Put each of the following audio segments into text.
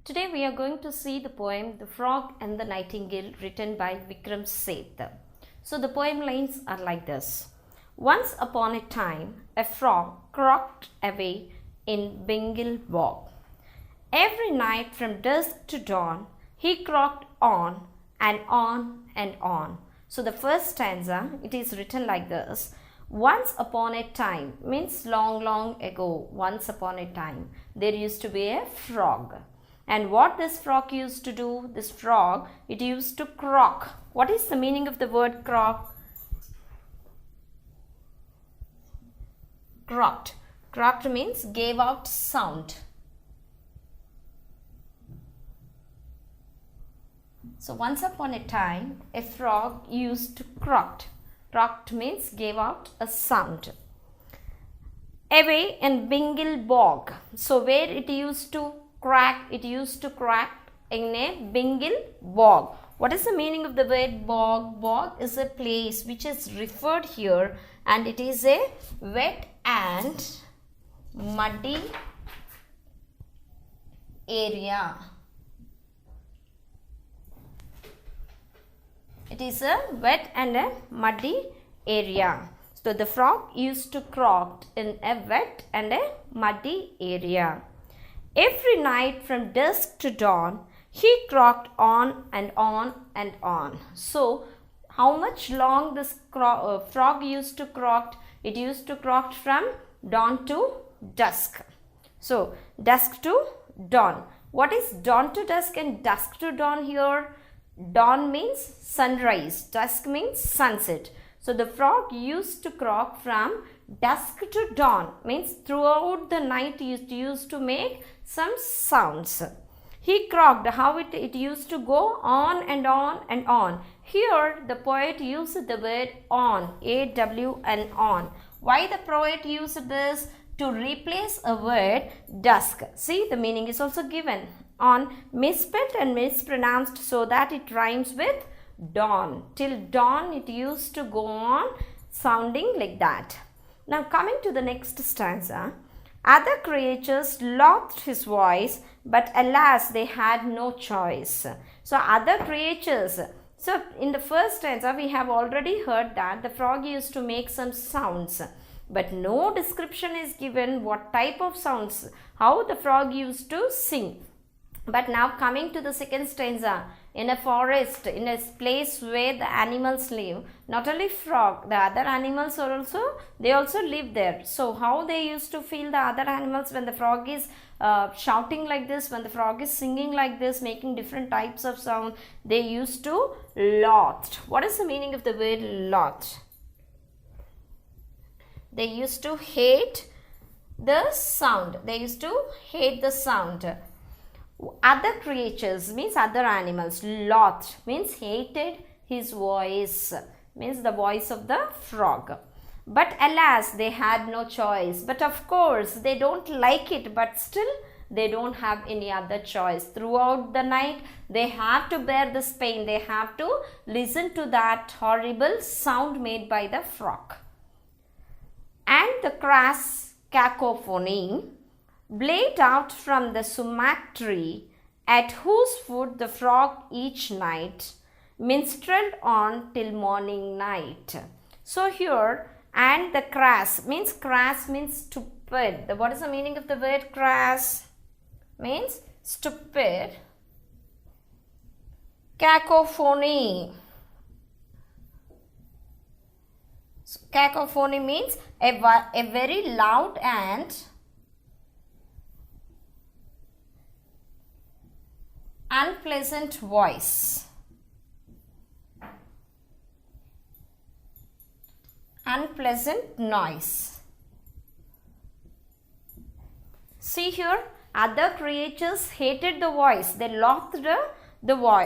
Today we are going to see the poem The Frog and the Nightingale written by Vikram Seth. So the poem lines are like this. Once upon a time, a frog croaked away in Bengal bog. Every night from dusk to dawn, he croaked on and on and on. So the first stanza, it is written like this. Once upon a time means long ago. Once upon a time, there used to be a frog. And what this frog used to do? This frog, it used to croak. What is the meaning of the word croak? Croaked. Croaked means gave out sound. So once upon a time, a frog used to croak. Croaked means gave out a sound. Away in Bengal bog. So where it used to crack, it used to crack in a Bengal bog. What is the meaning of the word bog? Bog is a place which is referred here, and it is a wet and muddy area. It is a wet and a muddy area. So the frog used to croak in a wet and a muddy area. Every night from dusk to dawn, he croaked on and on and on. So how much long this frog used to croak? It used to croak from dawn to dusk. So dusk to dawn. What is dawn to dusk and dusk to dawn here? Dawn means sunrise, dusk means sunset. So the frog used to croak from dusk to dawn, means throughout the night it used to make some sounds. He croaked, how it used to go on and on and on. Here the poet used the word on, A-W-N, on. Why the poet used this? To replace a word dusk. See, the meaning is also given. On, misspelled and mispronounced so that it rhymes with dawn. Till dawn it used to go on sounding like that. Now coming to the next stanza. Other creatures loathed his voice, but alas, they had no choice. So other creatures. So in the first stanza we have already heard that the frog used to make some sounds, but no description is given what type of sounds, how the frog used to sing. But now coming to the second stanza, in a forest, in a place where the animals live, not only frog, the other animals are also, they also live there. So how they used to feel the other animals when the frog is shouting like this, when the frog is singing like this, making different types of sound, they used to loathe. What is the meaning of the word loathe? They used to hate the sound. They used to hate the sound. Other creatures means other animals. Loathe means hated his voice, means the voice of the frog. But alas, they had no choice. But of course, they don't like it, but still they don't have any other choice. Throughout the night, they have to bear this pain. They have to listen to that horrible sound made by the frog. And the crass cacophony blade out from the sumac tree, at whose foot the frog each night minstrelled on till morning night. So here, and the crass means stupid. What is the meaning of the word crass? Means stupid. Cacophony. So, cacophony means a very loud and unpleasant voice. Unpleasant noise. See here, other creatures hated the voice. They loathed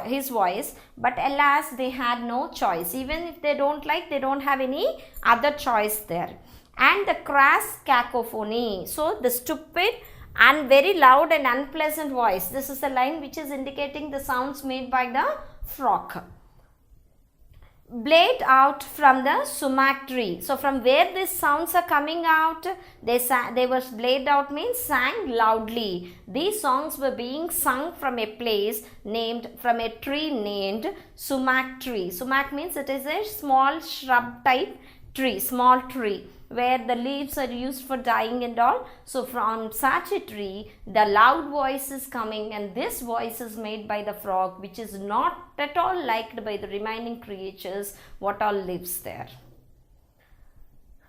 his voice, but alas, they had no choice. Even if they don't like, they don't have any other choice there. And the crass cacophony. So the stupid and very loud and unpleasant voice. This is a line which is indicating the sounds made by the frog. blade out from the sumac tree. So from where these sounds are coming out, they were blade out means sang loudly. These songs were being sung from a place named, from a tree named sumac tree. Sumac means it is a small shrub type tree, small tree, where the leaves are used for dyeing and all. So from such a tree, the loud voice is coming, and this voice is made by the frog, which is not at all liked by the remaining creatures what all lives there.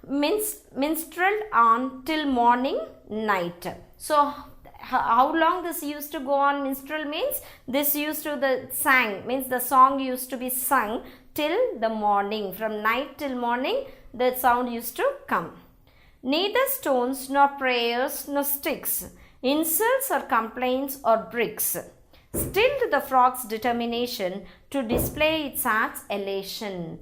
Minstrel on till morning night. So how long this used to go on? Minstrel means this used to means the song used to be sung till the morning. From night till morning, the sound used to come. Neither stones nor prayers nor sticks, insults or complaints or bricks, stilled the frog's determination to display its heart's elation.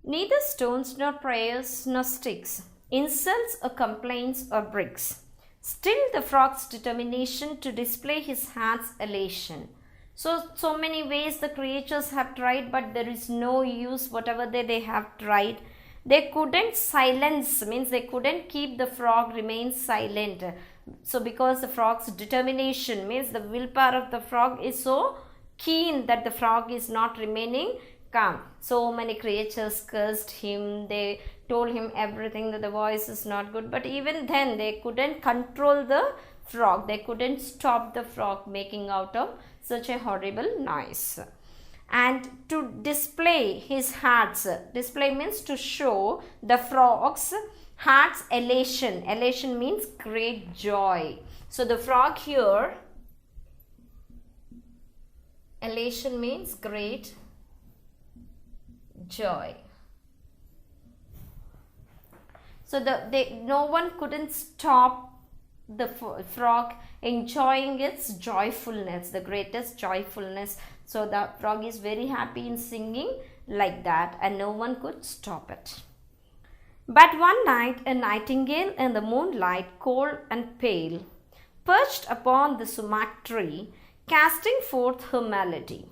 Neither stones nor prayers nor sticks, insults or complaints or bricks, stilled the frog's determination to display his heart's elation. So many ways the creatures have tried, but there is no use whatever they have tried. They couldn't silence, means they couldn't keep the frog remain silent. So because the frog's determination, means the willpower of the frog is so keen that the frog is not remaining calm. So many creatures cursed him, they told him everything, that the voice is not good, but even then they couldn't control the frog. They couldn't stop the frog making out of such a horrible noise. And to display his heart's, display means to show the frog's heart's elation. Elation means great joy. So the frog here, elation means great joy. So no one couldn't stop the frog enjoying its joyfulness, the greatest joyfulness. So the frog is very happy in singing like that, and no one could stop it. But one night a nightingale in the moonlight, cold and pale, perched upon the sumac tree, casting forth her melody.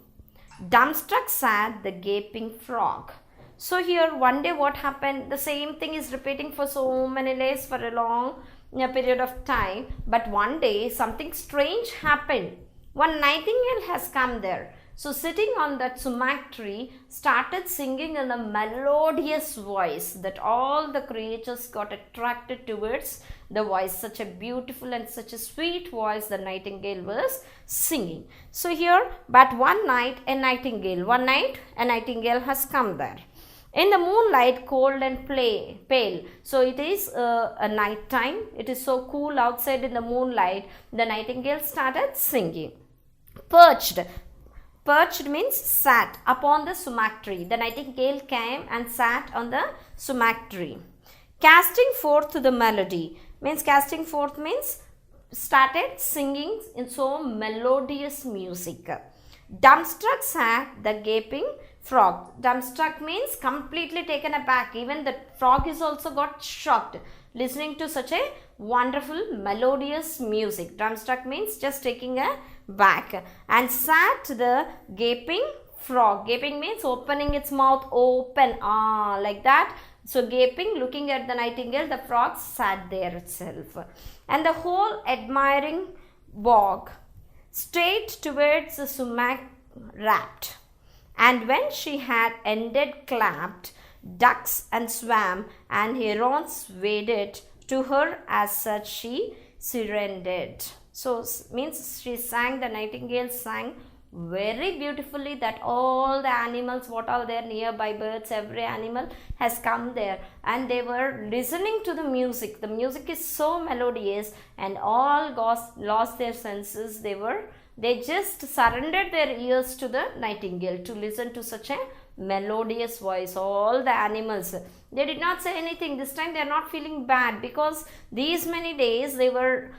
Dumbstruck sat the gaping frog. So here one day what happened, the same thing is repeating for so many days for a long period of time, but one day something strange happened. One nightingale has come there. So sitting on that sumac tree, started singing in a melodious voice that all the creatures got attracted towards the voice. Such a beautiful and such a sweet voice the nightingale was singing. So here, but one night a nightingale has come there. In the moonlight, cold and pale. So it is a night time. It is so cool outside in the moonlight. The nightingale started singing. Perched means sat upon the sumac tree. The nightingale came and sat on the sumac tree. Casting forth the melody. Casting forth means started singing in so melodious music. Dumbstruck sat the gaping frog. Dumbstruck means completely taken aback. Even the frog is also got shocked listening to such a wonderful melodious music. Dumbstruck means just taking a back. And sat the gaping frog. Gaping means opening its mouth open, like that. So gaping, looking at the nightingale, the frog sat there itself. And the whole admiring bog straight towards the sumac rapt. And when she had ended clapped, ducks and swam, and herons waded to her as such she surrendered. So means she sang, the nightingale sang very beautifully, that all the animals, what are there, nearby birds, every animal has come there, and they were listening to the music. The music is so melodious, and all lost their senses. They just surrendered their ears to the nightingale to listen to such a melodious voice. All the animals, they did not say anything. This time they are not feeling bad, because these many days they were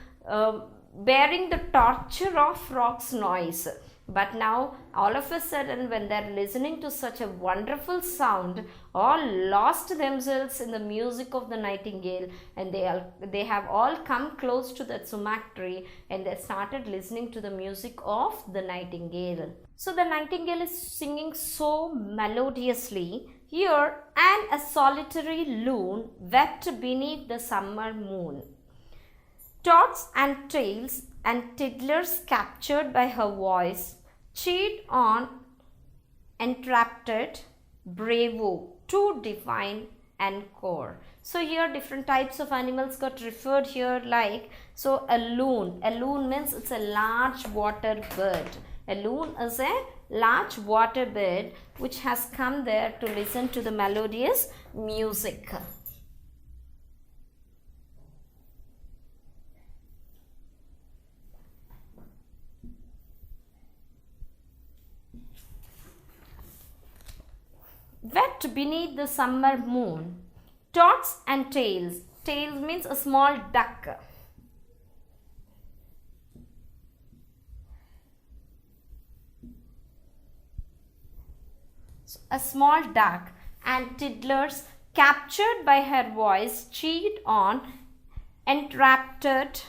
bearing the torture of frog's noise. But now all of a sudden when they're listening to such a wonderful sound, all lost themselves in the music of the nightingale, and they have all come close to that sumac tree, and they started listening to the music of the nightingale. So the nightingale is singing so melodiously here, and a solitary loon wept beneath the summer moon. Toads and tails and tiddlers, captured by her voice, cheered on, entrapted, bravo, to divine encore. So here different types of animals got referred here, like, so a loon. A loon means it's a large water bird. A loon is a large water bird which has come there to listen to the melodious music. Wept beneath the summer moon. Toads and tails. Tails means a small duck. A small duck and tiddlers, captured by her voice, cheered on, enraptured,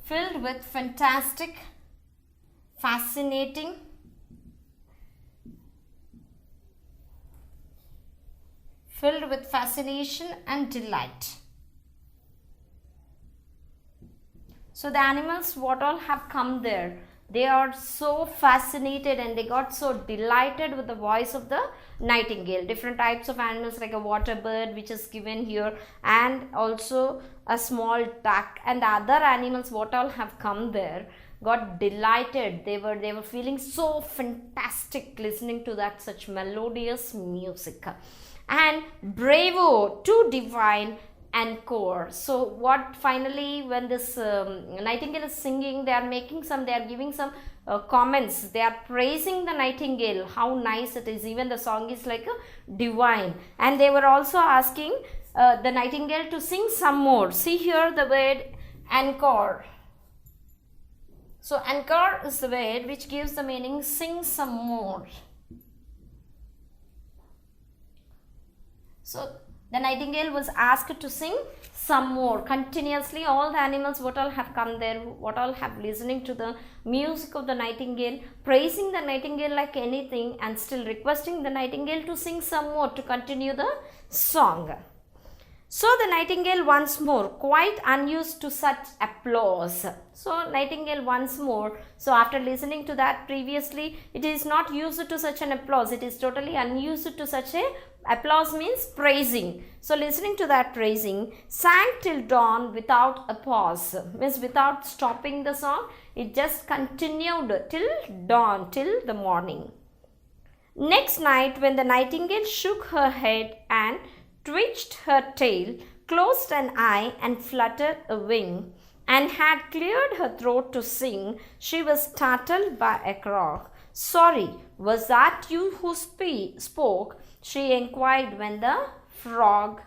filled with fantastic, fascinating, filled with fascination and delight. So the animals what all have come there, they are so fascinated and they got so delighted with the voice of the nightingale. Different types of animals, like a water bird which is given here, and also a small duck, and the other animals what all have come there got delighted. They were feeling so fantastic listening to that such melodious music. And bravo, to divine encore. So what finally, when this nightingale is singing, they are giving some comments. They are praising the nightingale, how nice it is. Even the song is like a divine, and they were also asking the nightingale to sing some more. See here the word encore. So encore is the word which gives the meaning sing some more. So the nightingale was asked to sing some more. Continuously all the animals what all have come there, what all have listening to the music of the nightingale, praising the nightingale like anything, and still requesting the nightingale to sing some more, to continue the song. So the nightingale once more, quite unused to such applause. So nightingale once more, so after listening to that previously, it is not used to such an applause. It is totally unused to such a applause, means praising. So listening to that praising, sang till dawn without a pause, means without stopping the song. It just continued till dawn, till the morning. Next night, when the nightingale shook her head and twitched her tail, closed an eye and fluttered a wing, and had cleared her throat to sing, she was startled by a croak. Sorry, was that you who spoke? She inquired when the frog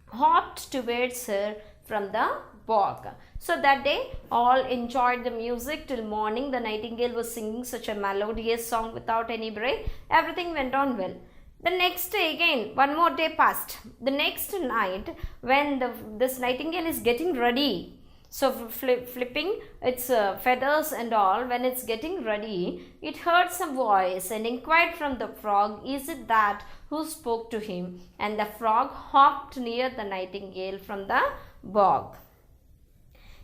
hopped towards her from the bog. So that day all enjoyed the music till morning. The nightingale was singing such a melodious song without any break. Everything went on well. The next day again, one more day passed. The next night, when this nightingale is getting ready, so flipping its feathers and all, when it's getting ready, it heard some voice and inquired from the frog, is it that who spoke to him? And the frog hopped near the nightingale from the bog.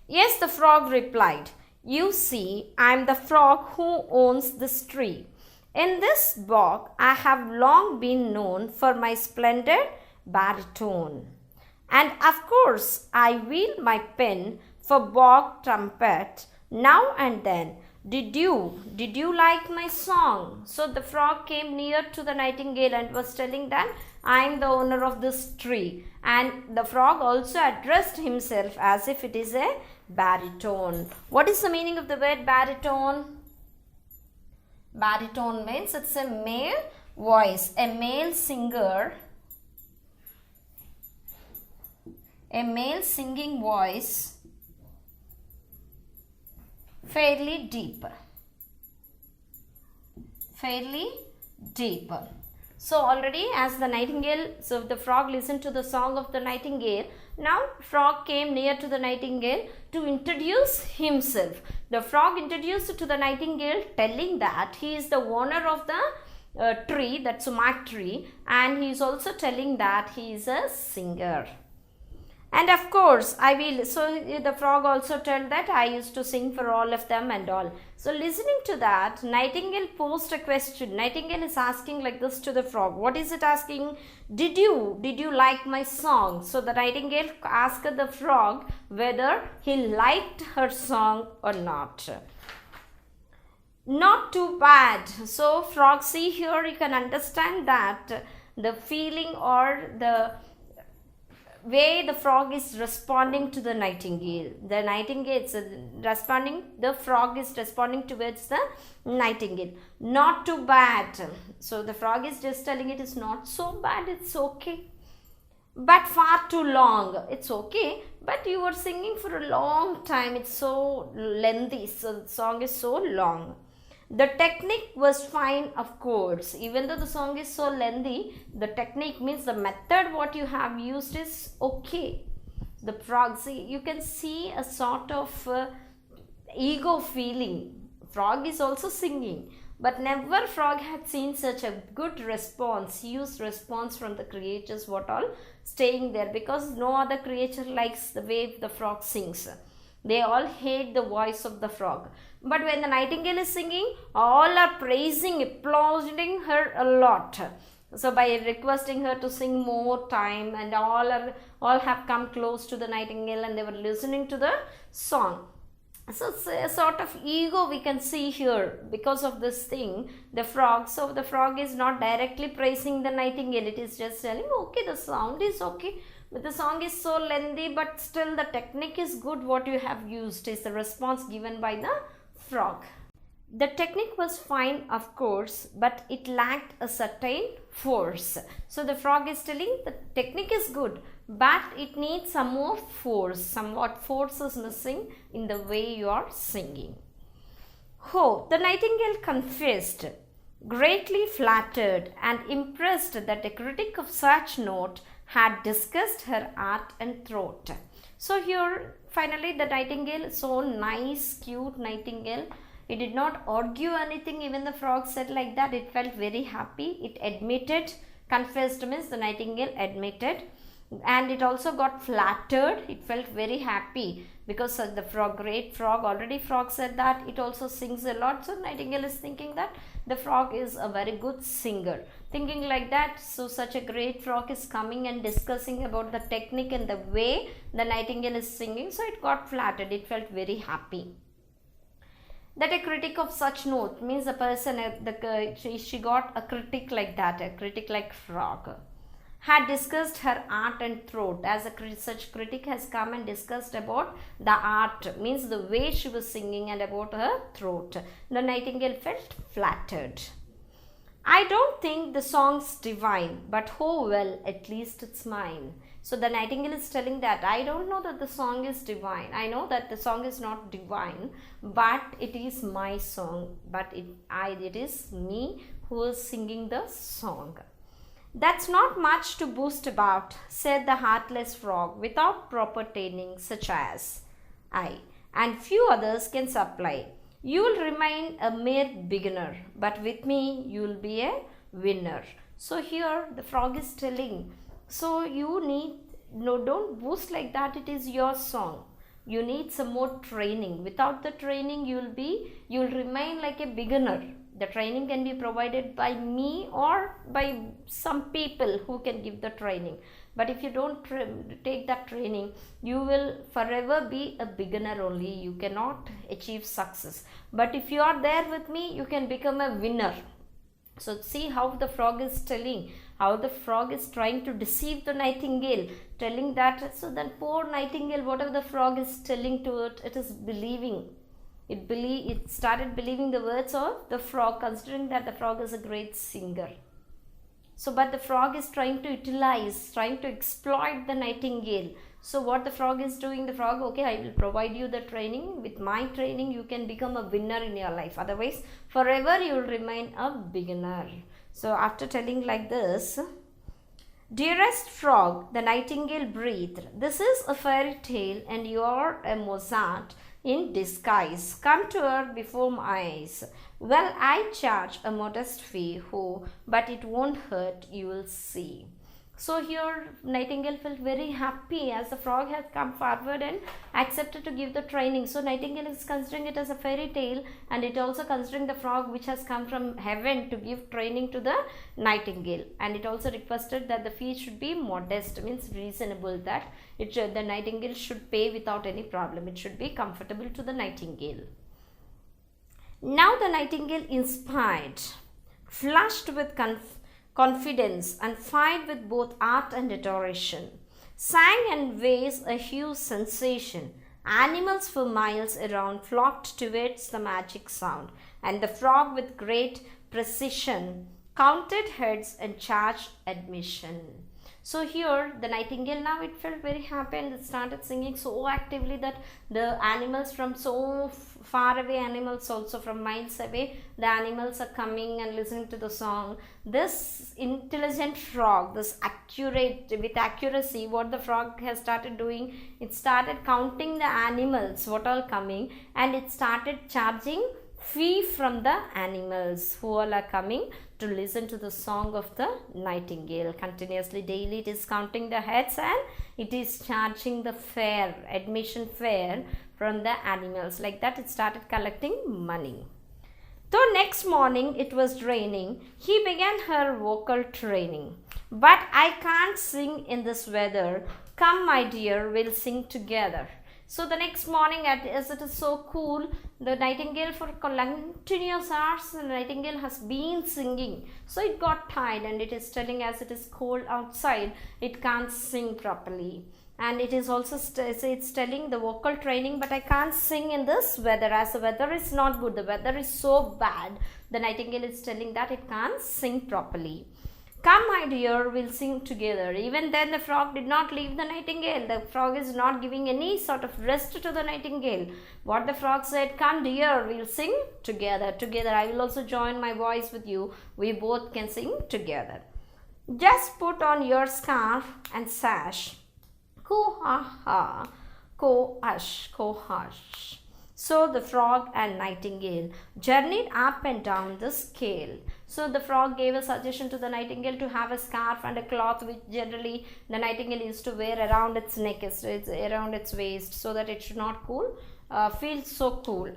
Yes, the frog replied, you see, I am the frog who owns this tree. In this bog, I have long been known for my splendid baritone. And of course, I wield my pen for bog trumpet now and then. Did you like my song? So the frog came near to the nightingale and was telling that I am the owner of this tree. And the frog also addressed himself as if it is a baritone. What is the meaning of the word baritone? Baritone means it's a male voice, a male singer a male singing voice fairly deep. Fairly deep. So already as the nightingale, so the frog listened to the song of the nightingale. Now frog came near to the nightingale to introduce himself. The frog introduced to the nightingale, telling that he is the owner of the tree, that sumac tree, and he is also telling that he is a singer. And of course, I will, so the frog also told that I used to sing for all of them and all. So listening to that, Nightingale posed a question. Nightingale is asking like this to the frog. What is it asking? Did you like my song? So the Nightingale asked the frog whether he liked her song or not. Not too bad. So frog, see here you can understand that the feeling or the way the frog is responding to the nightingale. The nightingale is responding, the frog is responding towards the nightingale. Not too bad. So the frog is just telling it is not so bad, it's okay. But far too long. It's okay, but you were singing for a long time. It's so lengthy. So the song is so long. The technique was fine, of course. Even though the song is so lengthy, the technique means the method what you have used is okay. The frog, see, you can see a sort of ego feeling. Frog is also singing, but never frog had seen such a good response, huge response from the creatures what all staying there, because no other creature likes the way the frog sings. They all hate the voice of the frog. But when the nightingale is singing, all are praising, applauding her a lot. So by requesting her to sing more time, and all have come close to the nightingale and they were listening to the song. So it's a sort of ego we can see here because of this thing, the frog. So the frog is not directly praising the nightingale. It is just telling, okay, the sound is okay. But the song is so lengthy, but still the technique is good. What you have used is the response given by the frog. The technique was fine, of course, but it lacked a certain force. So the frog is telling the technique is good, but it needs some more force. Somewhat force is missing in the way you are singing. Oh, the nightingale confessed, greatly flattered and impressed that a critic of such note had discussed her art and throat. So here finally the nightingale, so nice, cute nightingale, it did not argue anything. Even the frog said like that, it felt very happy. It admitted, confessed means the nightingale admitted, and it also got flattered. It felt very happy because the frog, great frog, already frog said that it also sings a lot. So nightingale is thinking that the frog is a very good singer. Thinking like that, so such a great frog is coming and discussing about the technique and the way the nightingale is singing. So it got flattered. It felt very happy. That a critic of such note means a person, she got a critic like that, a critic like frog, had discussed her art and throat. As such critic has come and discussed about the art, means the way she was singing, and about her throat. The nightingale felt flattered. I don't think the song's divine, but oh well, at least it's mine. So the nightingale is telling that I don't know that the song is divine. I know that the song is not divine, but it is my song. But it is me who is singing the song. That's not much to boast about, said the heartless frog, without proper training such as I and few others can supply. You will remain a mere beginner, but with me you will be a winner. So here the frog is telling, so you need, no, don't boast like that, it is your song. You need some more training. Without the training you'll remain like a beginner. The training can be provided by me or by some people who can give the training. But if you don't take that training, you will forever be a beginner only. You cannot achieve success. But if you are there with me, you can become a winner. So see how the frog is telling, how the frog is trying to deceive the nightingale, telling that, so that poor nightingale, whatever the frog is telling to it, it is believing. It started believing the words of the frog, considering that the frog is a great singer. So but the frog is trying to utilize, trying to exploit the nightingale So what the frog is doing, the frog, okay, I will provide you the training. With my training, you can become a winner in your life. Otherwise, forever you will remain a beginner. So after telling like this, dearest frog, the nightingale breathed, this is a fairy tale and you are a Mozart in disguise. Come to her before my eyes. Well, I charge a modest fee, but it won't hurt, you will see. So here Nightingale felt very happy as the frog has come forward and accepted to give the training. So Nightingale is considering it as a fairy tale, and it also considering the frog which has come from heaven to give training to the Nightingale. And it also requested that the fee should be modest, means reasonable, that the Nightingale should pay without any problem. It should be comfortable to the Nightingale. Now the Nightingale, inspired, flushed with confidence and fired with both art and adoration, sang and raised a huge sensation. Animals for miles around flocked towards the magic sound, and the frog with great precision counted heads and charged admission. So here the Nightingale, now it felt very happy and it started singing so actively that the animals from so far away, animals also from miles away, the animals are coming and listening to the song. This intelligent frog, with accuracy, what the frog has started doing, it started counting the animals what are coming, and it started charging fee from the animals who all are coming to listen to the song of the Nightingale. Continuously, daily it is counting the heads and it is charging the fare, admission fare from the animals. Like that it started collecting money. Though next morning it was raining, he began her vocal training. But I can't sing in this weather. Come my dear, we'll sing together. So the next morning, as it is so cool, the Nightingale, for continuous hours, the Nightingale has been singing. So it got tired, and it is telling, as it is cold outside, it can't sing properly. And it is also it's telling the vocal training, but I can't sing in this weather, as the weather is not good. The weather is so bad. The Nightingale is telling that it can't sing properly. Come my dear, we'll sing together. Even then the frog did not leave the Nightingale. The frog is not giving any sort of rest to the Nightingale. What the frog said, come dear, we'll sing together. Together, I will also join my voice with you. We both can sing together. Just put on your scarf and sash. Ko-ha-ha, ko-hush, ko-hush. So the frog and Nightingale journeyed up and down the scale. So the frog gave a suggestion to the Nightingale to have a scarf and a cloth which generally the Nightingale used to wear around its neck, it's around its waist, so that it should not feel so cool.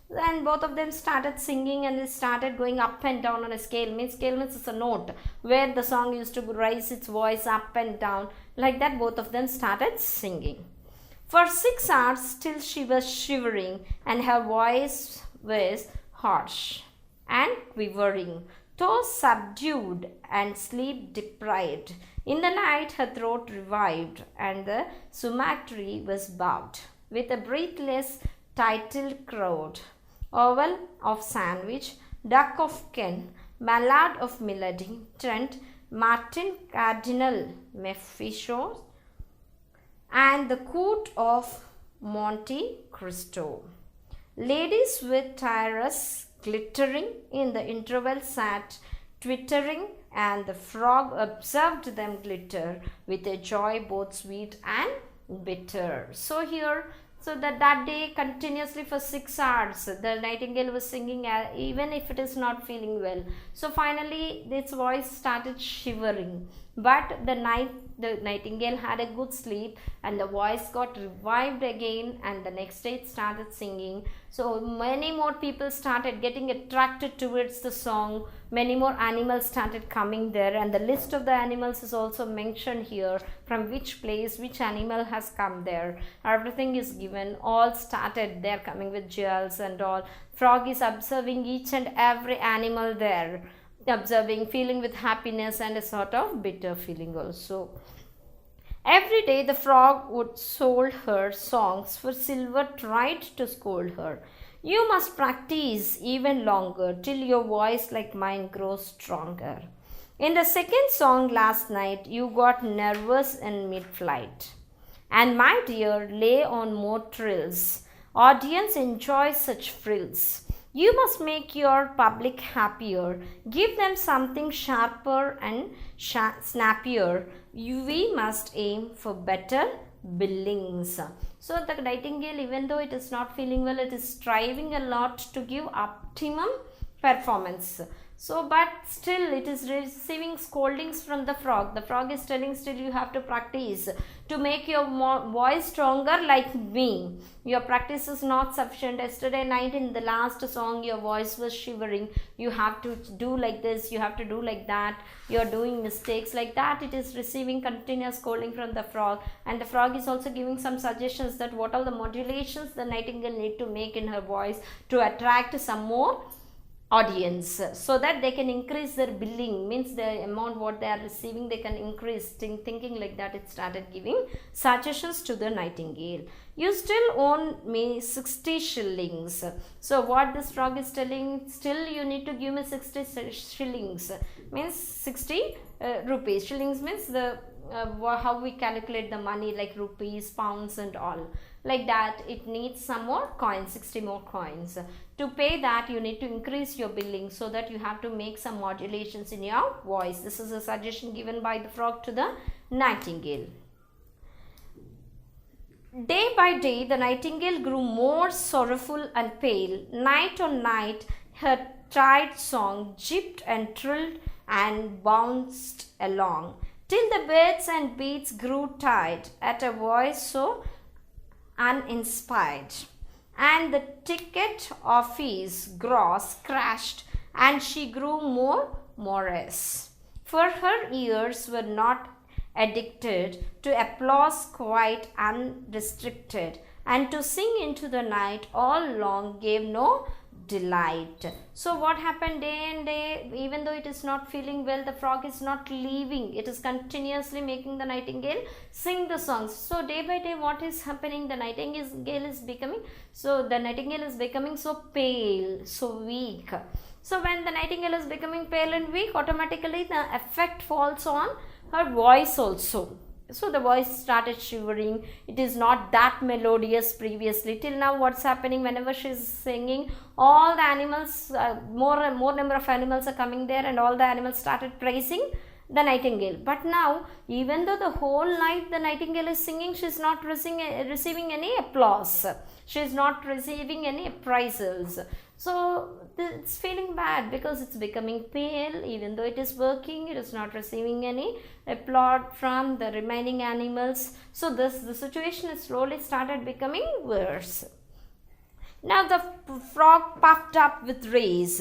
Then both of them started singing, and they started going up and down on a scale. Scale means it's a note where the song used to rise its voice up and down. Like that both of them started singing. For 6 hours till she was shivering, and her voice was harsh and quivering, though subdued and sleep deprived. In the night her throat revived, and the sumac tree was bowed. With a breathless title crowed, owl of sandwich, duck of Ken, mallard of melody, Trent, Martin, Cardinal, Mephisto, and the court of Monte Cristo. Ladies with tiaras glittering in the interval sat twittering, and the frog observed them glitter with a joy both sweet and bitter. So here, so that day continuously for 6 hours the Nightingale was singing, even if it is not feeling well. So finally its voice started shivering, but the Nightingale had a good sleep, and the voice got revived again, and the next day it started singing. So many more people started getting attracted towards the song. Many more animals started coming there, and the list of the animals is also mentioned here, from which place which animal has come there. Everything is given. All started there coming with jewels and all. Frog is observing each and every animal there, observing, feeling with happiness and a sort of bitter feeling also. Every day the frog would sold her songs, for silver tried to scold her. You must practice even longer till your voice like mine grows stronger. In the second song last night you got nervous in mid-flight. And my dear, lay on more trills. Audience enjoys such frills. You must make your public happier. Give them something sharper and snappier. We must aim for better billings. So the Nightingale, even though it is not feeling well, it is striving a lot to give optimum performance. So but still it is receiving scoldings from the frog. The frog is telling, still you have to practice to make your voice stronger like me. Your practice is not sufficient. Yesterday night in the last song your voice was shivering. You have to do like this, you have to do like that, you are doing mistakes like that. It is receiving continuous scolding from the frog, and the frog is also giving some suggestions that what are the modulations the Nightingale need to make in her voice to attract some more audience, so that they can increase their billing, means the amount what they are receiving they can increase. Thinking like that, it started giving suggestions to the Nightingale. You still owe me 60 shillings. So what this frog is telling, still you need to give me 60 shillings, means 60 rupees. Shillings means the how we calculate the money, like rupees, pounds and all like that. It needs some more coins, 60 more coins. To pay that, you need to increase your billing, so that you have to make some modulations in your voice. This is a suggestion given by the frog to the Nightingale. Day by day, the Nightingale grew more sorrowful and pale. Night on night, her tired song jibbed and trilled and bounced along, till the birds and bees grew tired at a voice so uninspired, and the ticket office gross crashed, and she grew more morose. For her ears were not addicted to applause quite unrestricted, and to sing into the night all long gave no delight. So what happened day and day, even though it is not feeling well, the frog is not leaving. It is continuously making the Nightingale sing the songs. So day by day, what is happening? The Nightingale is becoming so pale, so weak. So when the Nightingale is becoming pale and weak, automatically the effect falls on her voice also. So the voice started shivering. It is not that melodious previously. Till now, what's happening, whenever she is singing, all the animals, more and more number of animals are coming there, and all the animals started praising the Nightingale. But now, even though the whole night the Nightingale is singing, she is not receiving any applause. She is not receiving any prizes. So it's feeling bad because it's becoming pale. Even though it is working, it is not receiving any applause from the remaining animals. So the situation is slowly started becoming worse. Now the frog puffed up with rage.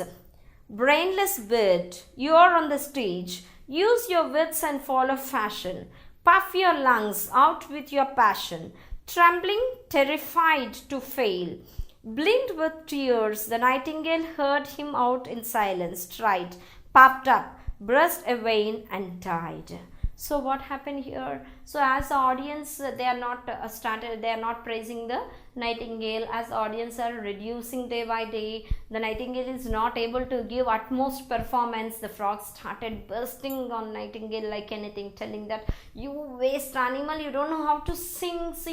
Brainless bird, you are on the stage. Use your wits and follow fashion. Puff your lungs out with your passion. Trembling, terrified to fail. Blind with tears, the Nightingale heard him out in silence, tried, puffed up, burst a vein and died. So what happened here? So as the audience, they are not praising the Nightingale. As audience are reducing day by day, the Nightingale is not able to give utmost performance. The frog started bursting on Nightingale like anything, telling that you waste animal, you don't know how to sing, so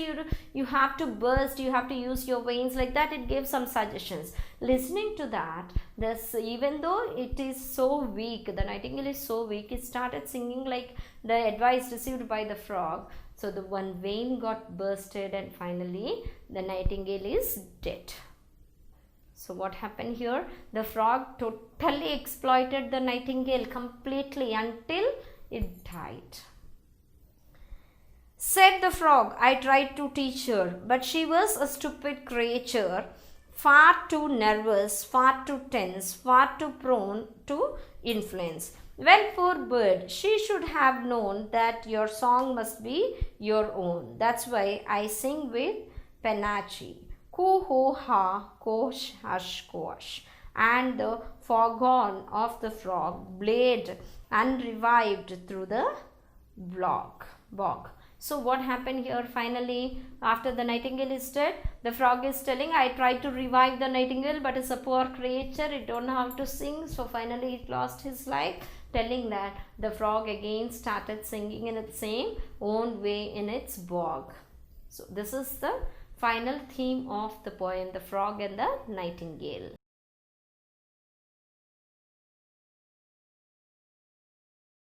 you have to burst, you have to use your veins, like that. It gave some suggestions. Listening to that, this, even though it is so weak, the Nightingale is so weak, it started singing like the advice received by the frog. So the one vein got bursted, and finally the Nightingale is dead. So what happened here? The frog totally exploited the Nightingale completely until it died. Said the frog, I tried to teach her, but she was a stupid creature, far too nervous, far too tense, far too prone to influence. Well, poor bird, she should have known that your song must be your own. That's why I sing with panache. Coo ho ha, kosh hush kosh. And the foghorn of the frog blade and revived through the bog. So what happened here finally? After the Nightingale is dead, the frog is telling, I tried to revive the Nightingale, but it's a poor creature, it don't know how to sing. So finally it lost his life, telling that the frog again started singing in its same own way in its bog. So this is the final theme of the poem The Frog and the Nightingale.